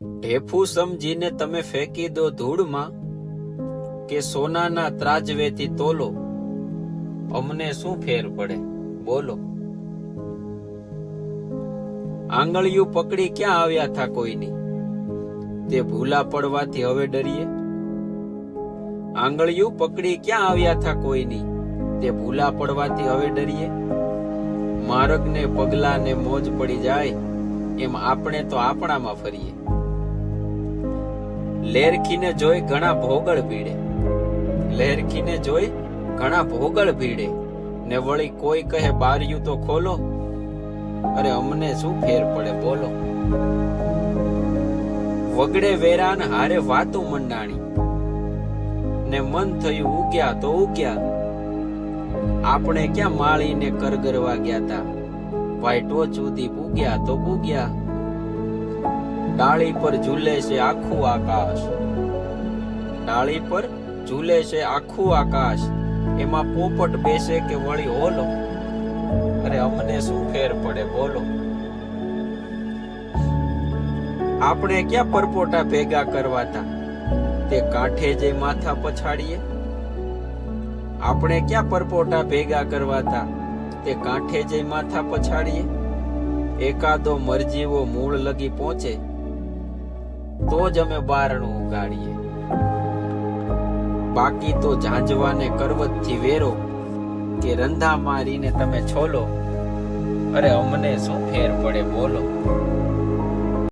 ઢેફું સમજીને તમે ફેંકી દો ધૂળમાં કે સોનાના ત્રાજવેથી તોલો, અમને શું ફેર પડે બોલો. આંગળિયું પકડી ક્યાં આવ્યા થા કોઈની, તે ભૂલા પડવાથી હવે ડરીએ. આંગળિયું પકડી ક્યાં આવ્યા થા કોઈની, તે ભૂલા પડવાથી હવે ડરીએ. માર્ગને પગલાને મોજ પડી જાય એમ આપણે તો આપણામાં ફરીએ. લેરખીને જોઈ ઘણા ભોગળ ભીડે, લેરખીને જોઈ ઘણા ભોગળ ભીડે, ને વળી કોઈ કહે બારિયું તો ખોલો, અરે અમને શું ફેર પડે બોલો. વગડે વેરાન હારે વાતું મંડાણી, ને મન થયું ઉગ્યા તો ઉગ્યા. આપણે ક્યાં માળીને કરગરવા ગયા તા, ભાઈ ટોચ સુધી પૂગ્યા તો પૂગ્યા. ડાળી પર ઝૂલે છે આખું આકાશ, ડાળી પર ઝૂલે છે આખું આકાશ, એમાં પોપટ બેસે કે વળી ઓલો, અરે અમને શું ફેર પડે બોલો. આપણે ક્યાં પરપોટા ભેગા કરવાતા, તે કાંઠે જઈ માથા પછાડીએ. આપણે ક્યાં પરપોટા ભેગા કરવાતા, તે કાંઠે જઈ માથા પછાડીએ. એકાદો મરજીવો મૂળ લગી પહોંચે તો જ અમે બારણું ઉગાડીએ. બાકી તો ઝાંઝવાને કરવતથી વેરો કે રંધા મારીને તમે છોલો, અરે અમને શું ફેર પડે બોલો.